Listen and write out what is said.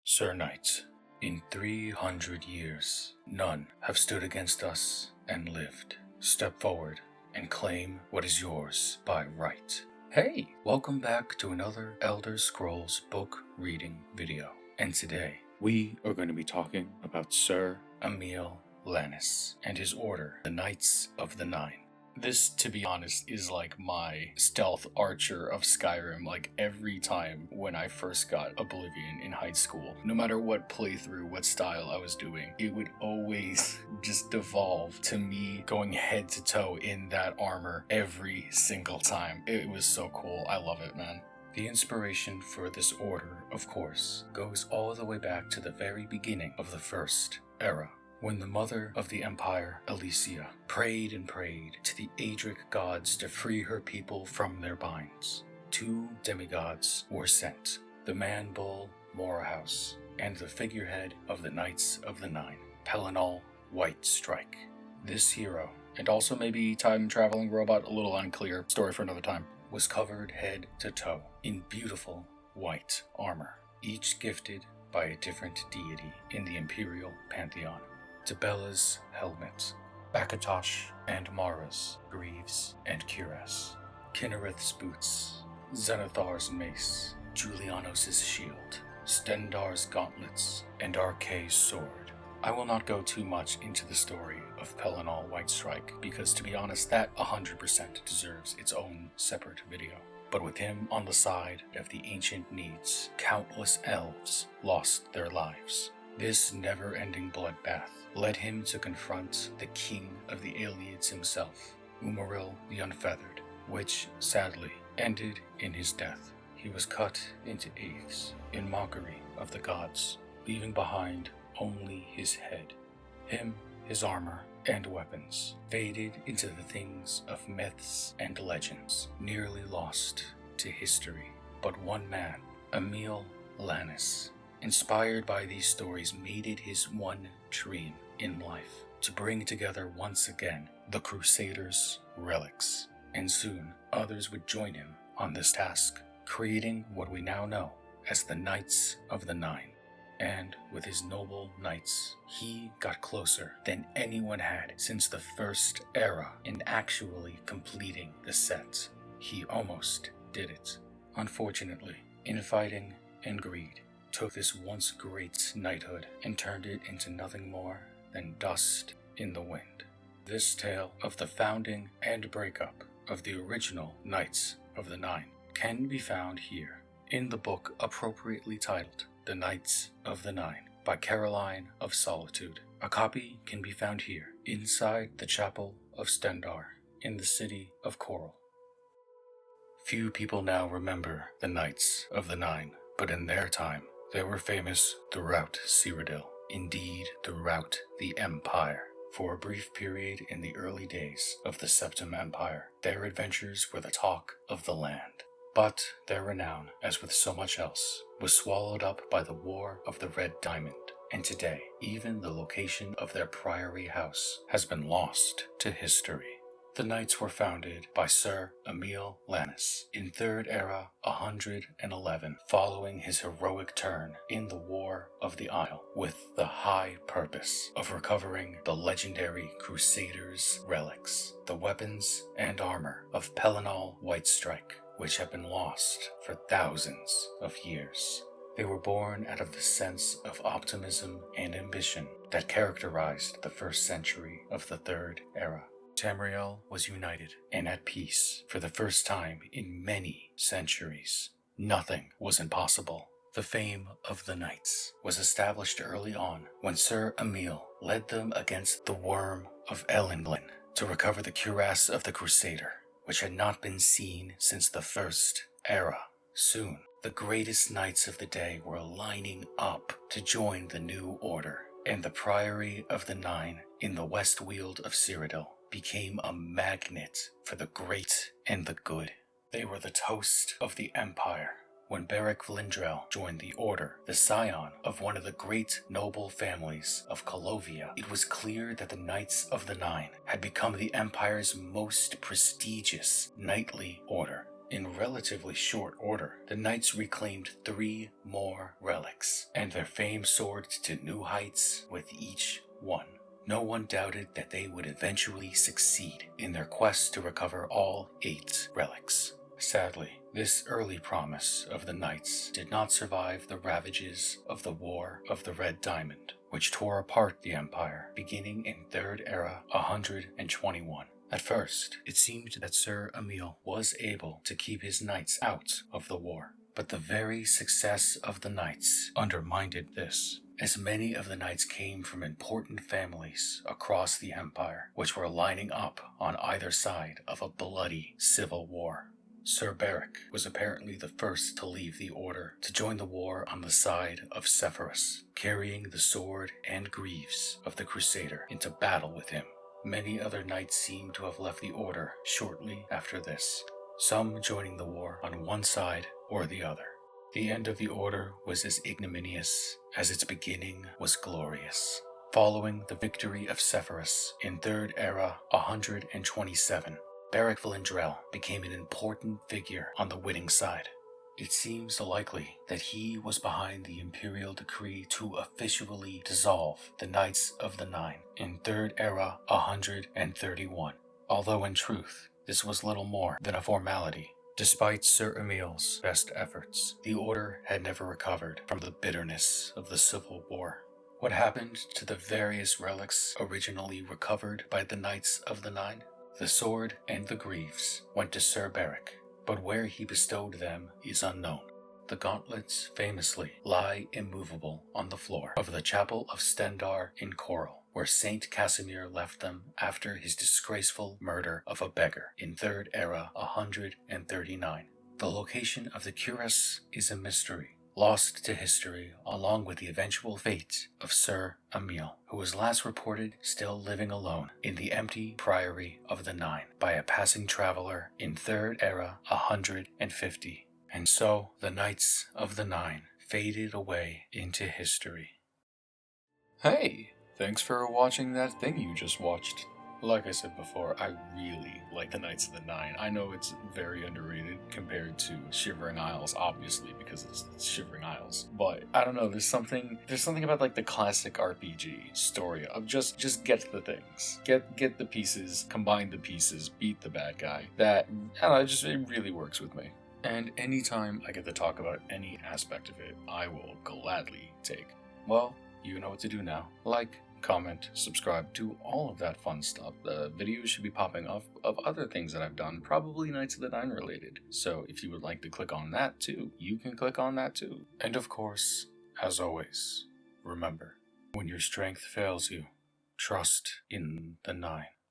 Sir Knight, in 300 years, none have stood against us and lived. Step forward and claim what is yours by right. Hey, welcome back to another Elder Scrolls book reading video. And today, we are going to be talking about Sir Emil Lannis and his order, the Knights of the Nine. This, to be honest, is like my stealth archer of Skyrim. Like every time when I first got Oblivion in high school, no matter what playthrough, what style I was doing, it would always just devolve to me going head to toe in that armor every single time. It was so cool. I love it, man. The inspiration for this order, of course, goes all the way back to the very beginning of the First Era, when the mother of the empire, Alesia, prayed and prayed to the Adric gods to free her people from their binds. Two demigods were sent, the man-bull Morahouse and the figurehead of the Knights of the Nine, Pellinol Whitestrike. This hero, and also maybe time-traveling robot, a little unclear, story for another time, was covered head to toe in beautiful white armor, each gifted by a different deity in the imperial pantheon. Tabella's helmet, Akatosh and Mara's greaves and cuirass, Kinnereth's boots, Zenithar's mace, Julianos' shield, Stendar's gauntlets, and Arkay's sword. I will not go too much into the story of Pellinol Whitestrike because, to be honest, that 100% deserves its own separate video. But with him on the side of the ancient needs, countless elves lost their lives. This never-ending bloodbath led him to confront the king of the Aelids himself, Umaril the Unfeathered, which, sadly, ended in his death. He was cut into eighths in mockery of the gods, leaving behind only his head. Him, his armor, and weapons faded into the things of myths and legends, nearly lost to history. But one man, Emil Lannis, inspired by these stories, made it his one dream in life to bring together once again the Crusaders' relics. And soon others would join him on this task, creating what we now know as the Knights of the Nine. And with his noble knights, he got closer than anyone had since the First Era in actually completing the set. He almost did it. Unfortunately, infighting and greed took this once great knighthood and turned it into nothing more than dust in the wind. This tale of the founding and breakup of the original Knights of the Nine can be found here in the book appropriately titled The Knights of the Nine by Caroline of Solitude. A copy can be found here inside the Chapel of Stendar in the city of Coral. Few people now remember the Knights of the Nine, but in their time they were famous throughout Cyrodiil, indeed throughout the Empire. For a brief period in the early days of the Septim Empire, their adventures were the talk of the land. But their renown, as with so much else, was swallowed up by the War of the Red Diamond, and today, even the location of their priory house has been lost to history. The Knights were founded by Sir Emil Lannis in Third Era 111, following his heroic turn in the War of the Isle, with the high purpose of recovering the legendary Crusaders' relics, the weapons and armor of Pellinol Whitestrike, which have been lost for thousands of years. They were born out of the sense of optimism and ambition that characterized the first century of the Third Era. Tamriel was united and at peace for the first time in many centuries. Nothing was impossible. The fame of the Knights was established early on when Sir Emil led them against the Worm of Elendlin to recover the cuirass of the Crusader, which had not been seen since the First Era. Soon, the greatest knights of the day were lining up to join the new order, and the Priory of the Nine in the West Weald of Cyrodiil became a magnet for the great and the good. They were the toast of the Empire. When Beric Vlindrel joined the Order, the scion of one of the great noble families of Colovia, it was clear that the Knights of the Nine had become the Empire's most prestigious knightly order. In relatively short order, the knights reclaimed 3 more relics, and their fame soared to new heights with each one. No one doubted that they would eventually succeed in their quest to recover all 8 relics. Sadly, this early promise of the knights did not survive the ravages of the War of the Red Diamond, which tore apart the Empire beginning in 3rd Era 121. At first, it seemed that Sir Emil was able to keep his knights out of the war, but the very success of the knights undermined this, as many of the knights came from important families across the Empire, which were lining up on either side of a bloody civil war. Sir Beric was apparently the first to leave the Order to join the war on the side of Severus, carrying the sword and greaves of the Crusader into battle with him. Many other knights seem to have left the Order shortly after this, some joining the war on one side or the other. The end of the Order was as ignominious as its beginning was glorious. Following the victory of Severus in 3rd Era 127, Beric Valandrel became an important figure on the winning side. It seems likely that he was behind the imperial decree to officially dissolve the Knights of the Nine in 3rd Era 131, although in truth this was little more than a formality. Despite Sir Emil's best efforts, the Order had never recovered from the bitterness of the Civil War. What happened to the various relics originally recovered by the Knights of the Nine? The sword and the greaves went to Sir Beric, but where he bestowed them is unknown. The gauntlets famously lie immovable on the floor of the Chapel of Stendar in Coral, where Saint Casimir left them after his disgraceful murder of a beggar in 3rd Era 139. The location of the cuirass is a mystery, lost to history along with the eventual fate of Sir Emil, who was last reported still living alone in the empty Priory of the Nine by a passing traveler in 3rd Era 150. And so the Knights of the Nine faded away into history. Hey, thanks for watching that thing you just watched. Like I said before, I really like the Knights of the Nine. I know it's very underrated compared to Shivering Isles, obviously, because it's Shivering Isles. But I don't know, there's something about like the classic RPG story of just get the things. Get the pieces, combine the pieces, beat the bad guy. That, I don't know, it really works with me. And anytime I get to talk about any aspect of it, I will gladly take. Well, you know what to do now. Like, comment, subscribe, do all of that fun stuff. The videos should be popping up of other things that I've done, probably Knights of the Nine related. So if you would like to click on that too, you can click on that too. And of course, as always, remember, when your strength fails you, trust in the Nine.